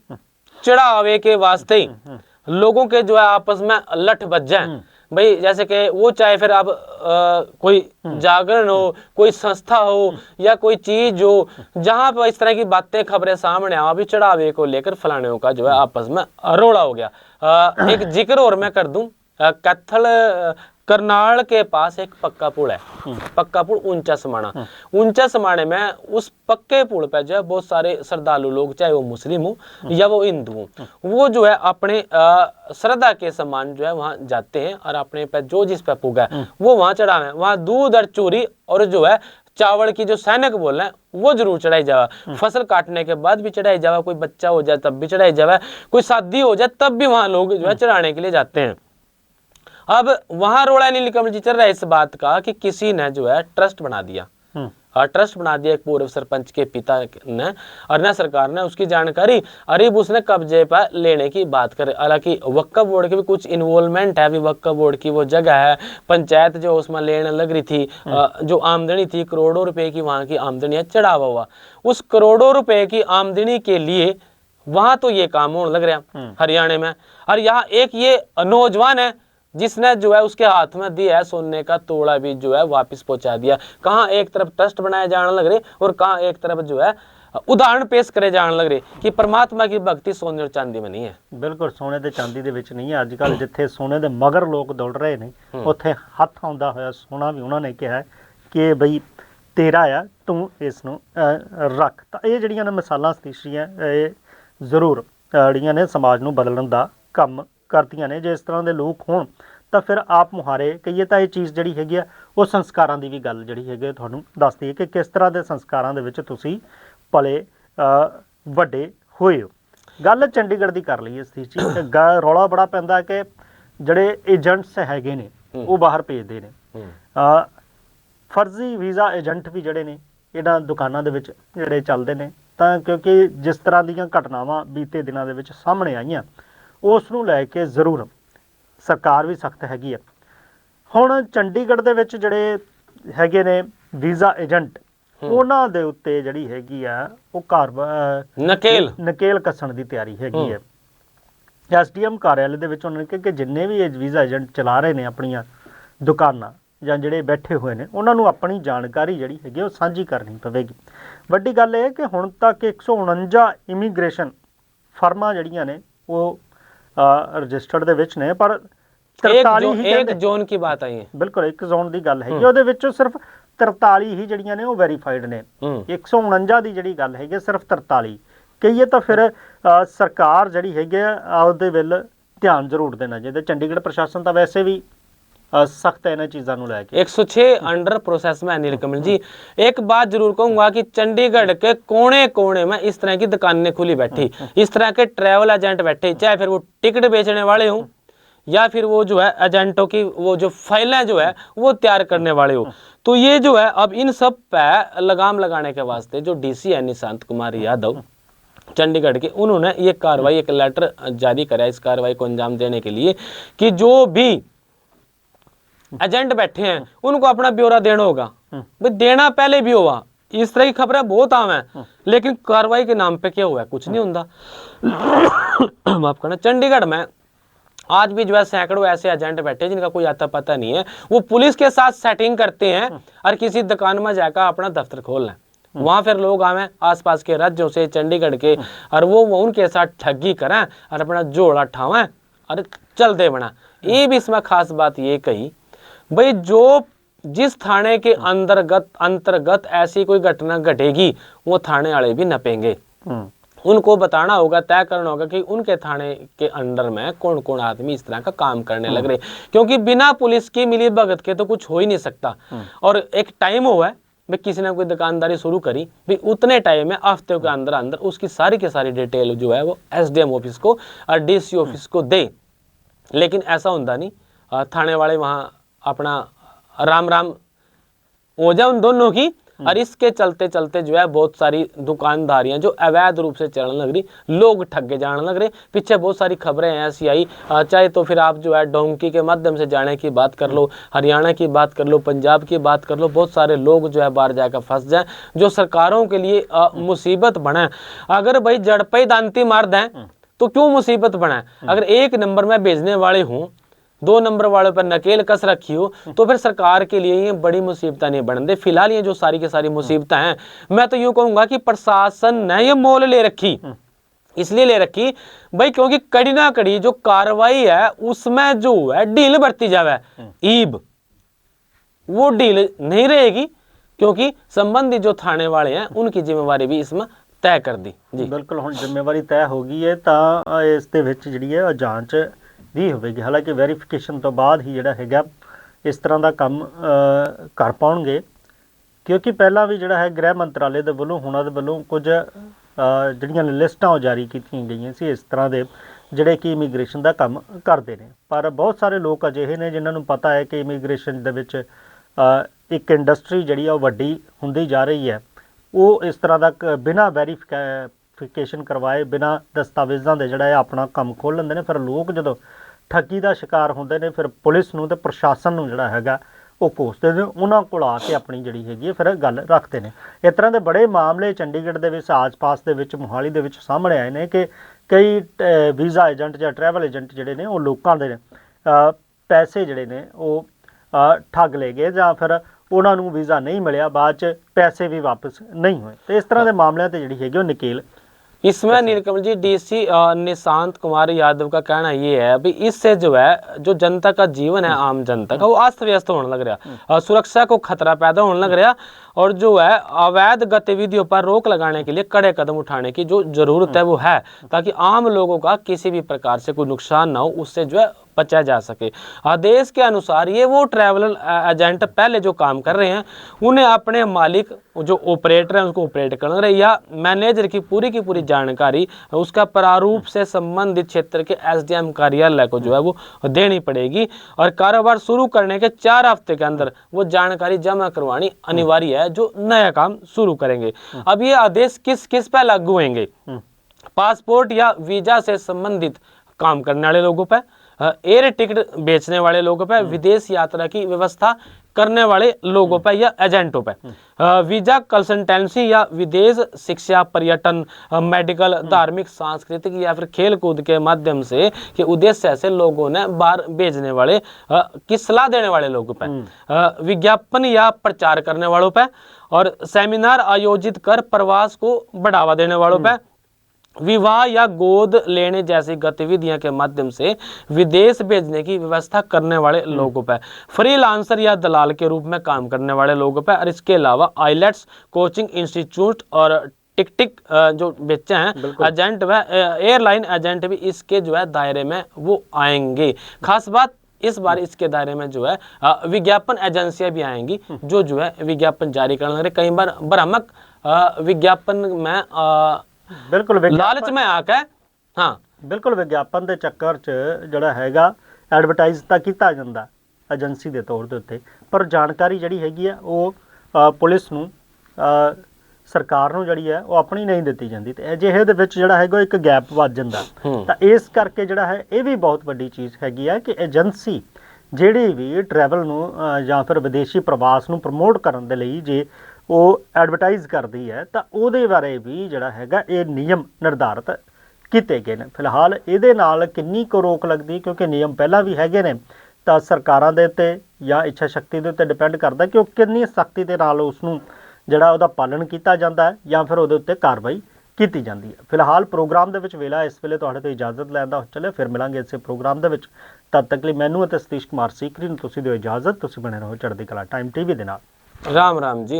चढ़ावे के वास्ते लोगों के जो है आपस में लठ बज जाए भाई। जैसे कि वो चाहे फिर अब कोई जागरण हो, कोई संस्था हो या कोई चीज हो, जहां पर इस तरह की बातें खबरें सामने आ, अभी चढ़ावे को लेकर फलाने का जो है आपस में रोड़ा हो गया। एक जिक्र और मैं कर दूं, कैथल करनाल के पास एक पक्का पुल है, पक्का पुल ऊंचा समाना। ऊंचा समाने में उस पक्के पुल पे जो है बहुत सारे श्रद्धालु लोग, चाहे वो मुस्लिम हो या वो हिंदू हो, वो जो है अपने श्रद्धा के समान जो है वहाँ जाते हैं और अपने पे जो जिस पे पुगा है वो वहाँ चढ़ावे। वहाँ दूध और चूरी और जो है चावल की जो सैनिक बोल रहे हैं वो जरूर चढ़ाई जावा। फसल काटने के बाद भी चढ़ाई जावा, कोई बच्चा हो जाए तब भी चढ़ाई जावा, कोई शादी हो जाए तब भी वहाँ लोग जो है चढ़ाने के लिए जाते हैं। अब वहां रोड़ा नीलकमल जी चल रहा है इस बात का कि किसी ने जो है ट्रस्ट बना दिया, और ट्रस्ट बना दिया एक पूर्व सरपंच के पिता ने, और न सरकार ने उसकी जानकारी अरीब उसने कब्जे पर लेने की बात करे। हालांकि वक्फ बोर्ड की भी कुछ इन्वॉल्वमेंट है, अभी वक्फ बोर्ड की वो जगह है, पंचायत जो उसमें लेने लग रही थी, जो आमदनी थी करोड़ों रुपए की वहां की आमदनी है चढ़ावा हुआ, उस करोड़ों रुपए की आमदनी के लिए वहां तो ये काम होने लग रहा हरियाणा में। और यहाँ एक ये नौजवान है जिसने जो है उसके हाथ में दिया है सोने का तोड़ा भी जो है वापस पहुंचा दिया। कहाँ एक तरफ ट्रस्ट बनाए जाने लग रहे और कहाँ एक तरफ जो है उदाहरण पेश करे जाने लग रहे कि परमात्मा की भक्ति सोने और चांदी में नहीं है। बिल्कुल सोने ते चांदी दे विच नहीं है। अजकल जिथे सोने दे मगर लोग दौड़ रहे ने उत्थे हथ आउंदा होया सोना भी उन्होंने कहा कि बई तेरा आ तू इसनूं रख। तां ये जिहड़ियां ने मिसालां सतीशियां जरूर जिहड़ियां ने समाज नूं बदलण दा काम करदियां ने। जे इस तरह के लोग होण ਤਾਂ ਫਿਰ ਆਪ ਮੁਹਾਰੇ ਕਹੀਏ ਤਾਂ ਇਹ ਚੀਜ਼ ਜਿਹੜੀ ਹੈਗੀ ਆ ਉਹ ਸੰਸਕਾਰਾਂ ਦੀ ਵੀ ਗੱਲ ਜਿਹੜੀ ਹੈਗੀ ਤੁਹਾਨੂੰ ਦੱਸਦੀ ਹੈ ਕਿ ਕਿਸ ਤਰ੍ਹਾਂ ਦੇ ਸੰਸਕਾਰਾਂ ਦੇ ਵਿੱਚ ਤੁਸੀਂ ਪਲੇ ਵੱਡੇ ਹੋਏ ਹੋ। ਗੱਲ ਚੰਡੀਗੜ੍ਹ ਦੀ ਕਰ ਲਈਏ ਇਸ ਚੀਜ਼ ਰੌਲਾ ਬੜਾ ਪੈਂਦਾ ਕਿ ਜਿਹੜੇ ਏਜੰਟਸ ਹੈਗੇ ਨੇ ਉਹ ਬਾਹਰ ਭੇਜਦੇ ਨੇ ਫਰਜ਼ੀ ਵੀਜ਼ਾ ਏਜੰਟ ਵੀ ਜਿਹੜੇ ਨੇ ਇਹਨਾਂ ਦੁਕਾਨਾਂ ਦੇ ਵਿੱਚ ਜਿਹੜੇ ਚੱਲਦੇ ਨੇ। ਤਾਂ ਕਿਉਂਕਿ ਜਿਸ ਤਰ੍ਹਾਂ ਦੀਆਂ ਘਟਨਾਵਾਂ ਬੀਤੇ ਦਿਨਾਂ ਦੇ ਵਿੱਚ ਸਾਹਮਣੇ ਆਈਆਂ, ਉਸ ਨੂੰ ਲੈ ਕੇ ਜ਼ਰੂਰ ਸਰਕਾਰ ਵੀ ਸਖਤ ਹੈਗੀ ਆ। ਹੁਣ ਚੰਡੀਗੜ੍ਹ ਦੇ ਵਿੱਚ ਜਿਹੜੇ ਹੈਗੇ ਨੇ ਵੀਜ਼ਾ ਏਜੰਟ, ਉਹਨਾਂ ਦੇ ਉੱਤੇ ਜਿਹੜੀ ਹੈਗੀ ਆ ਉਹ ਨਕੇਲ ਕੱਸਣ ਦੀ ਤਿਆਰੀ ਹੈਗੀ ਹੈ। SDM ਕਾਰਿਆਲੇ ਦੇ ਵਿੱਚ ਉਹਨਾਂ ਨੇ ਕਿਹਾ ਕਿ ਜਿੰਨੇ ਵੀ ਇਹ ਵੀਜ਼ਾ ਏਜੰਟ ਚਲਾ ਰਹੇ ਨੇ ਆਪਣੀਆਂ ਦੁਕਾਨਾਂ ਜਾਂ ਜਿਹੜੇ ਬੈਠੇ ਹੋਏ ਨੇ, ਉਹਨਾਂ ਨੂੰ ਆਪਣੀ ਜਾਣਕਾਰੀ ਜਿਹੜੀ ਹੈਗੀ ਉਹ ਸਾਂਝੀ ਕਰਨੀ ਪਵੇਗੀ। ਵੱਡੀ ਗੱਲ ਇਹ ਹੈ ਕਿ ਹੁਣ ਤੱਕ 149 ਇਮੀਗ੍ਰੇਸ਼ਨ ਫਰਮਾਂ ਜਿਹੜੀਆਂ ਨੇ ਉਹ ਰਜਿਸਟਰਡ ਦੇ ਵਿੱਚ ਨੇ, ਪਰ 43 ਹੀ ਇੱਕ ਜ਼ੋਨ ਕੀ ਬਾਤ ਆਈ ਹੈ। ਬਿਲਕੁਲ ਇੱਕ ਜ਼ੋਨ ਦੀ ਗੱਲ ਹੈਗੀ, ਉਹਦੇ ਵਿੱਚੋਂ ਸਿਰਫ 43 ਹੀ ਜਿਹੜੀਆਂ ਨੇ ਉਹ ਵੈਰੀਫਾਈਡ ਨੇ। 149 ਦੀ ਜਿਹੜੀ ਗੱਲ ਹੈਗੀ ਸਿਰਫ 43 ਕਹੀਏ ਤਾਂ ਫਿਰ ਸਰਕਾਰ ਜਿਹੜੀ ਹੈਗੀ ਆ ਉਹਦੇ ਵੱਲ ਧਿਆਨ ਜ਼ਰੂਰ ਦੇਣਾ ਚਾਹੀਦਾ। ਚੰਡੀਗੜ੍ਹ ਪ੍ਰਸ਼ਾਸਨ ਤਾਂ वैसे भी सख्त है इन चीज़ों को लेके। 106 अंडर प्रोसेस में अनिल कमल जी। एक बात जरूर कहूंगा कि चंडीगढ़ के कोने कोने में इस तरह की दुकानें खुली बैठी, इस तरह के ट्रैवल एजेंट बैठे, चाहे फिर वो टिकट बेचने वाले हों या फिर वो जो है एजेंटों की वो जो फाइलें जो है वो तैयार करने वाले हो। तो ये जो है अब इन सब पे लगाम लगाने के वास्ते जो DC है निशांत कुमार यादव चंडीगढ़ के, उन्होंने ये कार्रवाई, एक लेटर जारी करा इस कार्रवाई को अंजाम देने के लिए कि जो भी एजेंट बैठे हैं उनको अपना ब्यौरा देना होगा। भाई देना पहले भी हुआ, इस तरह की खबरें बहुत आम है, लेकिन कार्रवाई के नाम पे क्या हुआ है? कुछ नहीं होता। माफ करना। चंडीगढ़ में आज भी जो है सैकड़ों ऐसे एजेंट बैठे जिनका कोई आता पता नहीं है, वो पुलिस के साथ सेटिंग करते हैं और किसी दुकान में जाकर अपना दफ्तर खोल लें। वहाँ फिर लोग आवे आसपास के राज्यों से, चंडीगढ़ के, और वो उनके साथ ठगी करें और अपना जोड़ा ठावें और चल दे बना। ये भी इसमें खास बात ये कही, भाई जो जिस थाने के अंतर्गत ऐसी कोई घटना घटेगी वो थाने वाले भी नपेंगे। उनको बताना होगा, तय करना होगा कि उनके थाने के अंडर में कौन कौन आदमी इस तरह का काम करने लग रहे, क्योंकि बिना पुलिस की मिली भगत के तो कुछ हो ही नहीं सकता। और एक टाइम हुआ है भाई, किसी ने कोई दुकानदारी शुरू करी, भाई उतने टाइम में हफ्ते के अंदर अंदर उसकी सारी की सारी डिटेल जो है वो SDM ऑफिस को और DC ऑफिस को दे। लेकिन ऐसा होता नहीं, थाने वाले वहाँ अपना राम राम हो जाए उन दोनों की, और इसके चलते चलते जो है बहुत सारी दुकानदारियां जो अवैध रूप से चलने लग रही, लोग ठगे जाने लग रहे। पीछे बहुत सारी खबरें ऐसी आई, चाहे तो फिर आप जो है डोंकी के माध्यम से जाने की बात कर लो, हरियाणा की बात कर लो, पंजाब की बात कर लो, बहुत सारे लोग जो है बाहर जाकर फंस जाएं, जो सरकारों के लिए मुसीबत बने। अगर भाई जड़ पे ही दांती मार दें तो क्यों मुसीबत बने? अगर एक नंबर में भेजने वाले हों, 2 नंबर वालों पर नकेल कस रखी हो, तो फिर सरकार के लिए ये बड़ी मुसीबत नहीं बन दे। फिलहाल ये जो सारी की सारी मुसीबतें हैं, मैं तो यूं कहूंगा कि प्रशासन ने ये मोल ले रखी, इसलिए ले रखी भाई क्योंकि कड़ी ना कड़ी जो कार्रवाई है उसमें जो है डील बढ़ती जावे, ईब वो डील नहीं रहेगी, क्योंकि संबंधित जो थाने वाले हैं उनकी जिम्मेवारी भी इसमें तय कर दी। जी बिल्कुल, हुण जिम्मेवारी तय हो गई है, तो इस दे विच जिहड़ी है जांच भी होगी। हालांकि वैरीफिकेशन तो बाद ही जिहड़ा हैगा इस तरह का काम कर पाउणगे, क्योंकि पहला भी जिहड़ा है गृह मंत्रालय दे वल्लों हुणां दे वल्लों कुछ जिहड़ियां लिस्टां जारी कीतियां गईयां सी इस तरह दे जिहड़े कि इमीग्रेशन का काम करते हैं। पर बहुत सारे लोग अजिहे ने जिन्हां नूं पता है कि इमीग्रेशन दे विच एक इंडस्ट्री जिहड़ी आ वड्डी हुंदी जा रही है, वो इस तरह का बिना वैरीफिकेशन करवाए, बिना दस्तावेज़ों के जिहड़ा अपना काम खोल लेंदे ने। फिर लोग जदों ठगी का शिकार होंदे ने, फिर पुलिस नूं ते प्रशासन नूं जिहड़ा हैगा वो कोसदे ने, उन्हां कोल आके अपनी जिहड़ी हैगी फिर गल रखते हैं। इस तरह के बड़े मामले चंडीगढ़ दे विच, आस पास दे विच, मोहाली दे विच सामने आए ने कि कई वीज़ा एजेंट या ट्रैवल एजेंट जिहड़े ने वो लोकां दे पैसे जिहड़े ने वो ठग ले गए, जां फिर उन्हां नूं वीज़ा नहीं मिलिया, बाद च पैसे भी वापस नहीं हुए। तो इस तरह के मामलों ते जिहड़ी हैगी वो नकेल इसमें नीलकमल जी DC निशांत कुमार यादव का कहना ये है भी इससे जो है जो जनता का जीवन है, आम जनता का, वो अस्त व्यस्त होने लग रहा, सुरक्षा को खतरा पैदा होने लग रहा, और जो है अवैध गतिविधियों पर रोक लगाने के लिए कड़े कदम उठाने की जो जरूरत है वो है, ताकि आम लोगों का किसी भी प्रकार से कोई नुकसान ना हो, उससे जो है बचा जा सके। आदेश के अनुसार ये वो ट्रैवल एजेंट पहले जो काम कर रहे हैं उन्हें अपने मालिक जो ऑपरेटर हैं उसको ऑपरेट करना रहे या मैनेजर की पूरी जानकारी उसका प्रारूप से संबंधित क्षेत्र के एसडीएम कार्यालय को जो है वो देनी पड़ेगी और कारोबार शुरू करने के 4 हफ्ते के अंदर वो जानकारी जमा करवानी अनिवार्य है जो नया काम शुरू करेंगे। अब ये आदेश किस किस पे लागू होंगे? पासपोर्ट या वीजा से संबंधित काम करने वाले लोगों पे, एयर टिकट बेचने वाले लोगों पे, विदेश यात्रा की व्यवस्था करने वाले लोगों पे या एजेंटों पे, वीजा कंसल्टेंसी या विदेश शिक्षा, पर्यटन, मेडिकल, धार्मिक, सांस्कृतिक या फिर खेल कूद के माध्यम से के उद्देश्य से लोगों ने बाहर भेजने वाले की सलाह देने वाले लोगों पे, विज्ञापन या प्रचार करने वालों पे और सेमिनार आयोजित कर प्रवास को बढ़ावा देने वालों पे, विवाह या गोद लेने जैसी गतिविधियों के माध्यम से विदेश भेजने की व्यवस्था करने वाले लोगों पर, फ्रीलांसर या दलाल के रूप में काम करने वाले लोगों पर और इसके अलावा आइलेट्स कोचिंग इंस्टीट्यूट और टिकटिक जो बेचे हैं एजेंट व एयरलाइन एजेंट भी इसके जो है दायरे में वो आएंगे। खास बात इस बार इसके दायरे में जो है विज्ञापन एजेंसियां भी आएंगी जो है विज्ञापन जारी करने, कई बार भ्रामक विज्ञापन में बिल्कुल लालच में आकर हाँ बिल्कुल विज्ञापन के चक्कर च ਜਿਹੜਾ ਹੈਗਾ ਐਡਵਰਟਾਈਜ਼ ਤਾਂ ਕੀਤਾ ਜਾਂਦਾ ਏਜੰਸੀ ਦੇ ਤੌਰ ਦੇ ਉੱਤੇ, ਪਰ ਜਾਣਕਾਰੀ ਜਿਹੜੀ ਹੈਗੀ ਆ ਉਹ ਪੁਲਿਸ ਨੂੰ ਸਰਕਾਰ ਨੂੰ ਜਿਹੜੀ ਹੈ ਉਹ ਆਪਣੀ ਨਹੀਂ ਦਿੱਤੀ ਜਾਂਦੀ ਤੇ ਅਜਿਹੇ ਦੇ ਵਿੱਚ ਜਿਹੜਾ ਹੈਗਾ ਇੱਕ ਗੈਪ ਵੱਜ ਜਾਂਦਾ। ਤਾਂ ਇਸ ਕਰਕੇ ਜਿਹੜਾ ਹੈ ਇਹ ਵੀ ਬਹੁਤ ਵੱਡੀ ਚੀਜ਼ ਹੈਗੀ ਆ ਕਿ ਏਜੰਸੀ ਜਿਹੜੀ ਵੀ ਟਰੈਵਲ ਨੂੰ ਜਾਂ ਫਿਰ ਵਿਦੇਸ਼ੀ ਪ੍ਰਵਾਸ ਨੂੰ ਪ੍ਰਮੋਟ ਕਰਨ ਦੇ ਲਈ ਜੇ ਉਹ ਐਡਵਰਟਾਈਜ਼ ਕਰਦੀ ਹੈ ਤਾਂ ਉਹਦੇ ਬਾਰੇ ਵੀ ਜਿਹੜਾ ਹੈਗਾ ਇਹ ਨਿਯਮ ਨਿਰਧਾਰਿਤ ਕੀਤੇ ਗਏ ਨੇ। ਫਿਲਹਾਲ ਇਹਦੇ ਨਾਲ ਕਿੰਨੀ ਕੁ ਰੋਕ ਲੱਗਦੀ, ਕਿਉਂਕਿ ਨਿਯਮ ਪਹਿਲਾਂ ਵੀ ਹੈਗੇ ਨੇ, ਤਾਂ ਸਰਕਾਰਾਂ ਦੇ ਉੱਤੇ ਜਾਂ ਇੱਛਾ ਸ਼ਕਤੀ ਦੇ ਉੱਤੇ ਡਿਪੈਂਡ ਕਰਦਾ ਕਿ ਉਹ ਕਿੰਨੀ ਸਖਤੀ ਦੇ ਨਾਲ ਉਸ ਨੂੰ ਜਿਹੜਾ ਉਹਦਾ ਪਾਲਣ ਕੀਤਾ ਜਾਂਦਾ ਹੈ ਜਾਂ ਫਿਰ ਉਹਦੇ ਉੱਤੇ ਕਾਰਵਾਈ ਕੀਤੀ ਜਾਂਦੀ ਹੈ। ਫਿਲਹਾਲ ਪ੍ਰੋਗਰਾਮ ਦੇ ਵਿੱਚ ਵੇਲਾ ਇਸ ਵੇਲੇ ਤੁਹਾਡੇ ਤੋਂ ਇਜਾਜ਼ਤ ਲੈਣ ਦਾ ਚੱਲੇ, ਫਿਰ ਮਿਲਾਂਗੇ ਇਸੇ ਪ੍ਰੋਗਰਾਮ ਦੇ ਵਿੱਚ। ਤਦ ਤੱਕ ਲਈ ਮੈਨੂੰ ਅਤੇ ਸਤੀਸ਼ ਕੁਮਾਰ ਸੀਕਰੀ ਨੂੰ ਤੁਸੀਂ ਦਿਓ ਇਜਾਜ਼ਤ। ਤੁਸੀਂ ਬਣੇ ਰਹੋ ਚੜ੍ਹਦੀ ਕਲਾ ਟਾਈਮ ਟੀਵੀ ਦੇ ਨਾਲ। राम राम जी।